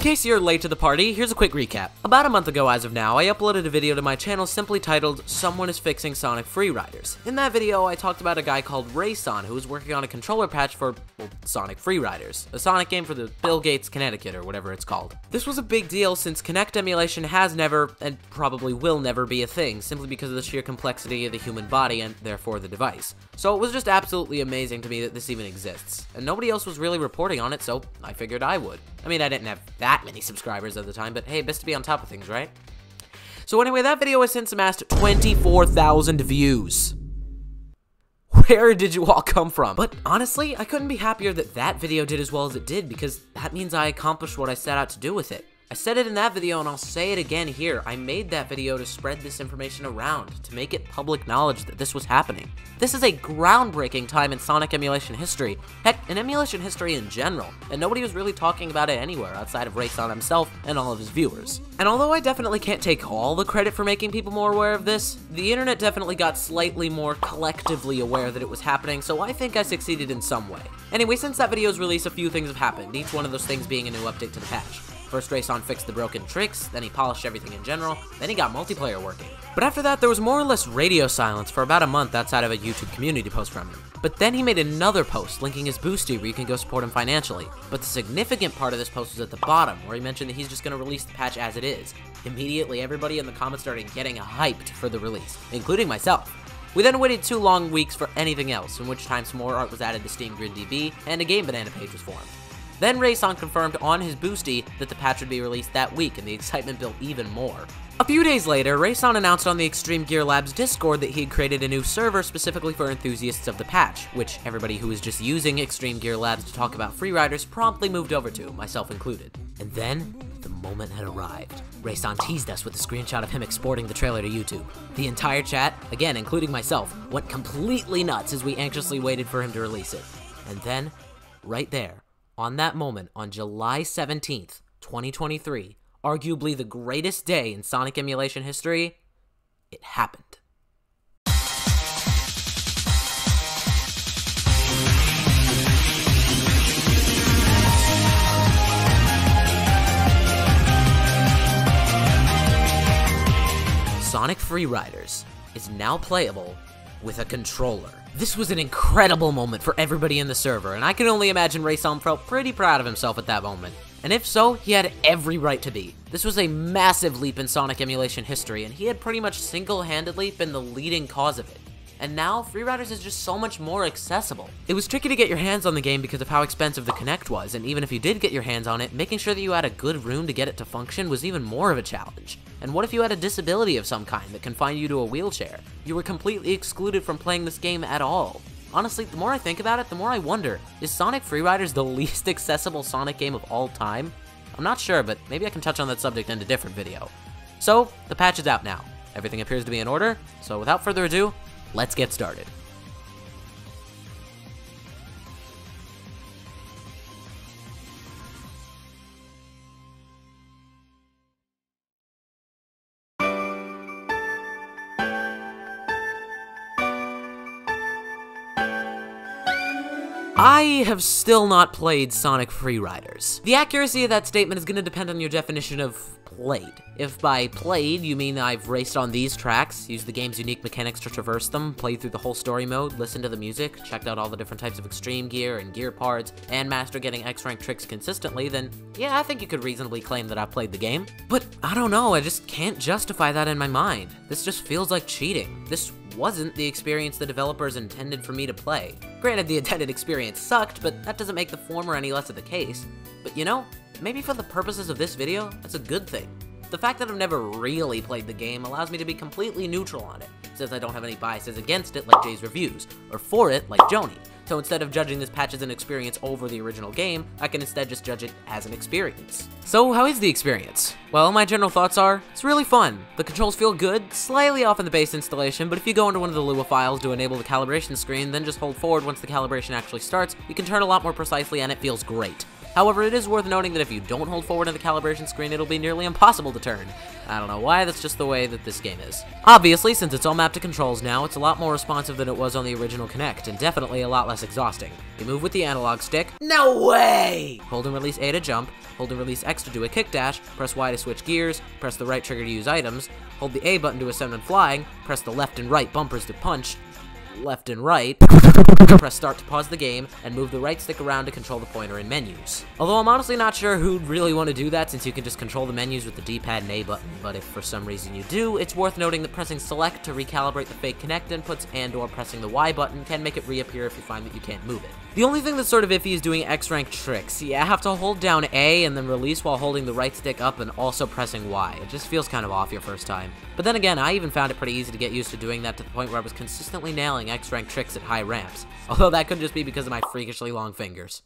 case you're late to the party, here's a quick recap. About a month ago as of now, I uploaded a video to my channel simply titled, "Someone is Fixing Sonic Freeriders." In that video, I talked about a guy called Rei-San who was working on a controller patch for, well, Sonic Freeriders, a Sonic game for the Bill Gates Connecticut or whatever it's called. This was a big deal since Kinect emulation has never, and probably will never be a thing, simply because of the sheer complexity of the human body and therefore the device. So it was just absolutely amazing to me that this even exists, and nobody else was really reporting on it, so I figured I would. I mean, I didn't have that many subscribers at the time, but hey, best to be on top of things, right? So anyway, that video has since amassed 24,000 views. Where did you all come from? But honestly, I couldn't be happier that that video did as well as it did, because that means I accomplished what I set out to do with it. I said it in that video and I'll say it again here. I made that video to spread this information around, to make it public knowledge that this was happening. This is a groundbreaking time in Sonic emulation history, heck, in emulation history in general, and nobody was really talking about it anywhere outside of Rei-San himself and all of his viewers. And although I definitely can't take all the credit for making people more aware of this, the internet definitely got slightly more collectively aware that it was happening, so I think I succeeded in some way. Anyway, since that video's release, a few things have happened, each one of those things being a new update to the patch. First, Rei-San fixed the broken tricks, then he polished everything in general, then he got multiplayer working. But after that, there was more or less radio silence for about a month outside of a YouTube community post from him. But then he made another post linking his boosty where you can go support him financially. But the significant part of this post was at the bottom, where he mentioned that he's just going to release the patch as it is. Immediately, everybody in the comments started getting hyped for the release, including myself. We then waited 2 long weeks for anything else, in which time some more art was added to Steam Grid DB, and a Game Banana page was formed. Then Rei-San confirmed on his boosty that the patch would be released that week, and the excitement built even more. A few days later, Rei-San announced on the Extreme Gear Labs Discord that he had created a new server specifically for enthusiasts of the patch, which everybody who was just using Extreme Gear Labs to talk about Freeriders promptly moved over to, myself included. And then, the moment had arrived. Rei-San teased us with a screenshot of him exporting the trailer to YouTube. The entire chat, again including myself, went completely nuts as we anxiously waited for him to release it. And then, right there, on that moment, on July 17th, 2023, arguably the greatest day in Sonic emulation history, it happened. Sonic Freeriders is now playable with a controller. This was an incredible moment for everybody in the server, and I can only imagine Rei-San felt pretty proud of himself at that moment. And if so, he had every right to be. This was a massive leap in Sonic emulation history, and he had pretty much single-handedly been the leading cause of it. And now, Freeriders is just so much more accessible. It was tricky to get your hands on the game because of how expensive the Kinect was, and even if you did get your hands on it, making sure that you had a good room to get it to function was even more of a challenge. And what if you had a disability of some kind that confined you to a wheelchair? You were completely excluded from playing this game at all. Honestly, the more I think about it, the more I wonder, is Sonic Freeriders the least accessible Sonic game of all time? I'm not sure, but maybe I can touch on that subject in a different video. So, the patch is out now. Everything appears to be in order, so without further ado, let's get started. I have still not played Sonic Freeriders. The accuracy of that statement is going to depend on your definition of played. If by played you mean I've raced on these tracks, used the game's unique mechanics to traverse them, played through the whole story mode, listened to the music, checked out all the different types of extreme gear and gear parts, and mastered getting X-rank tricks consistently, then yeah, I think you could reasonably claim that I've played the game. But I don't know, I just can't justify that in my mind. This just feels like cheating. This wasn't the experience the developers intended for me to play. Granted, the intended experience sucked, but that doesn't make the former any less of the case. But you know, maybe for the purposes of this video, that's a good thing. The fact that I've never really played the game allows me to be completely neutral on it, since I don't have any biases against it like Jay's reviews, or for it like Joni. So instead of judging this patch as an experience over the original game, I can instead just judge it as an experience. So how is the experience? Well, my general thoughts are, it's really fun. The controls feel good, slightly off in the base installation, but if you go into one of the Lua files to enable the calibration screen, then just hold forward once the calibration actually starts, you can turn a lot more precisely and it feels great. However, it is worth noting that if you don't hold forward in the calibration screen, it'll be nearly impossible to turn. I don't know why, that's just the way that this game is. Obviously, since it's all mapped to controls now, it's a lot more responsive than it was on the original Kinect, and definitely a lot less exhausting. You move with the analog stick. No way! Hold and release A to jump, hold and release X to do a kick dash, press Y to switch gears, press the right trigger to use items, hold the A button to ascend when flying, press the left and right bumpers to punch, left and right, press start to pause the game, and move the right stick around to control the pointer in menus. Although I'm honestly not sure who'd really want to do that since you can just control the menus with the D-pad and A button, but if for some reason you do, it's worth noting that pressing select to recalibrate the fake Kinect inputs and or pressing the Y button can make it reappear if you find that you can't move it. The only thing that's sort of iffy is doing X-rank tricks. You have to hold down A and then release while holding the right stick up and also pressing Y. It just feels kind of off your first time. But then again, I even found it pretty easy to get used to doing that to the point where I was consistently nailing X-rank tricks at high ramps. Although that could just be because of my freakishly long fingers.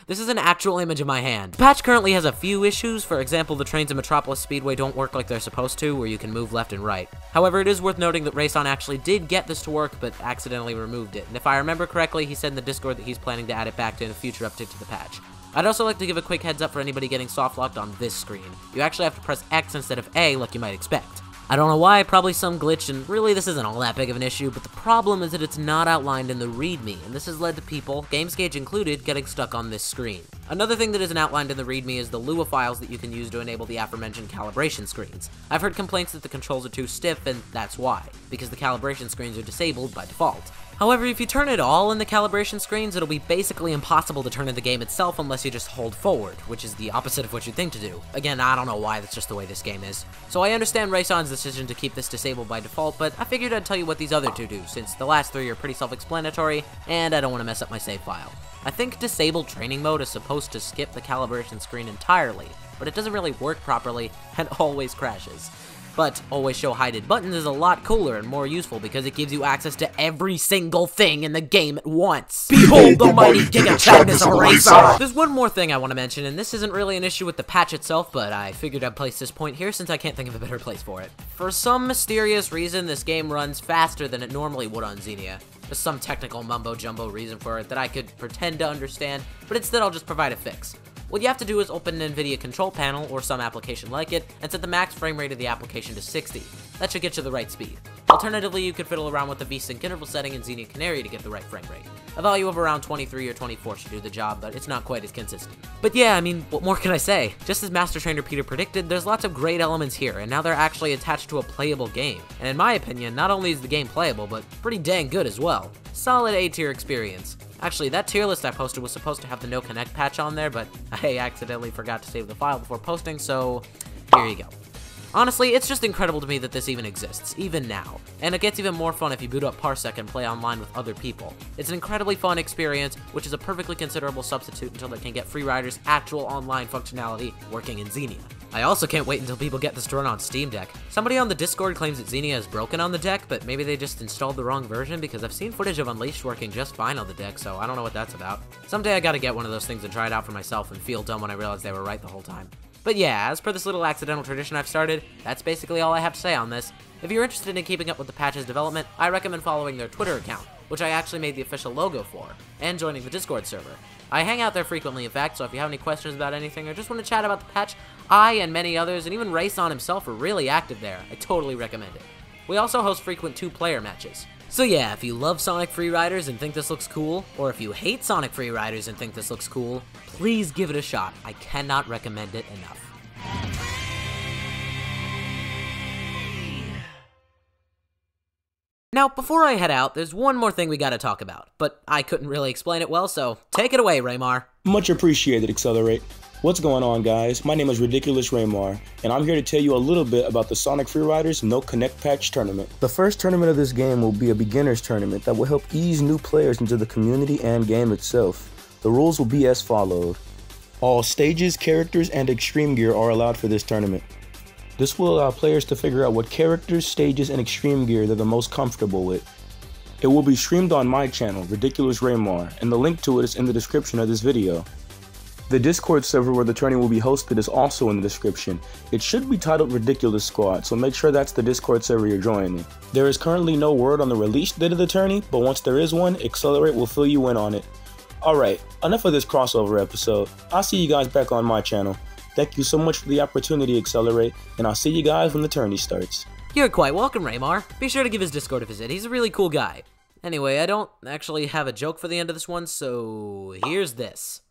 This is an actual image of my hand. The patch currently has a few issues. For example, the trains in Metropolis Speedway don't work like they're supposed to, where you can move left and right. However, it is worth noting that Rei-San actually did get this to work, but accidentally removed it. And if I remember correctly, he said in the Discord that he's planning to add it back in a future update to the patch. I'd also like to give a quick heads up for anybody getting soft locked on this screen. You actually have to press X instead of A like you might expect. I don't know why, probably some glitch, and really this isn't all that big of an issue, but the problem is that it's not outlined in the README, and this has led to people, GamesGauge included, getting stuck on this screen. Another thing that isn't outlined in the README is the Lua files that you can use to enable the aforementioned calibration screens. I've heard complaints that the controls are too stiff, and that's why, because the calibration screens are disabled by default. However, if you turn it all in the calibration screens, it'll be basically impossible to turn in the game itself unless you just hold forward, which is the opposite of what you'd think to do. Again, I don't know why, that's just the way this game is. So I understand Rei-San's decision to keep this disabled by default, but I figured I'd tell you what these other two do, since the last three are pretty self-explanatory, and I don't want to mess up my save file. I think disabled training mode is supposed to skip the calibration screen entirely, but it doesn't really work properly, and always crashes. But always show hidden buttons is a lot cooler and more useful because it gives you access to every single thing in the game at once. Behold the mighty Giga-Chadness of Rei-San! There's one more thing I want to mention, and this isn't really an issue with the patch itself, but I figured I'd place this point here since I can't think of a better place for it. For some mysterious reason, this game runs faster than it normally would on Xenia. There's some technical mumbo-jumbo reason for it that I could pretend to understand, but instead I'll just provide a fix. What you have to do is open an NVIDIA control panel, or some application like it, and set the max frame rate of the application to 60. That should get you the right speed. Alternatively, you could fiddle around with the VSync interval setting in Xenia Canary to get the right frame rate. A value of around 23 or 24 should do the job, but it's not quite as consistent. But yeah, I mean, what more can I say? Just as Master Trainer Peter predicted, there's lots of great elements here, and now they're actually attached to a playable game. And in my opinion, not only is the game playable, but pretty dang good as well. Solid A-tier experience. Actually, that tier list I posted was supposed to have the No Connect patch on there, but I accidentally forgot to save the file before posting, so here you go. Honestly, it's just incredible to me that this even exists, even now. And it gets even more fun if you boot up Parsec and play online with other people. It's an incredibly fun experience, which is a perfectly considerable substitute until they can get FreeRider's actual online functionality working in Xenia. I also can't wait until people get this to run on Steam Deck. Somebody on the Discord claims that Xenia is broken on the deck, but maybe they just installed the wrong version because I've seen footage of Unleashed working just fine on the deck, so I don't know what that's about. Someday I gotta get one of those things and try it out for myself and feel dumb when I realize they were right the whole time. But yeah, as per this little accidental tradition I've started, that's basically all I have to say on this. If you're interested in keeping up with the patch's development, I recommend following their Twitter account, which I actually made the official logo for, and joining the Discord server. I hang out there frequently, in fact, so if you have any questions about anything or just want to chat about the patch, I and many others, and even Rei-San himself, are really active there. I totally recommend it. We also host frequent 2-player matches. So yeah, if you love Sonic Free Riders and think this looks cool, or if you hate Sonic Free Riders and think this looks cool, please give it a shot. I cannot recommend it enough. Now, before I head out, there's one more thing we gotta talk about, but I couldn't really explain it well, so take it away, Raymar. Much appreciated, Accelerate. What's going on, guys? My name is Ridiculous Raymar, and I'm here to tell you a little bit about the Sonic Free Riders No Connect Patch Tournament. The first tournament of this game will be a beginner's tournament that will help ease new players into the community and game itself. The rules will be as followed. All stages, characters, and extreme gear are allowed for this tournament. This will allow players to figure out what characters, stages, and extreme gear they're the most comfortable with. It will be streamed on my channel, Ridiculous Raymar, and the link to it is in the description of this video. The Discord server where the tourney will be hosted is also in the description. It should be titled Ridiculous Squad, so make sure that's the Discord server you're joining. There is currently no word on the release date of the tourney, but once there is one, Accelerate will fill you in on it. Alright, enough of this crossover episode. I'll see you guys back on my channel. Thank you so much for the opportunity, Accelerate, and I'll see you guys when the tourney starts. You're quite welcome, Raymar. Be sure to give his Discord a visit. He's a really cool guy. Anyway, I don't actually have a joke for the end of this one, so here's this.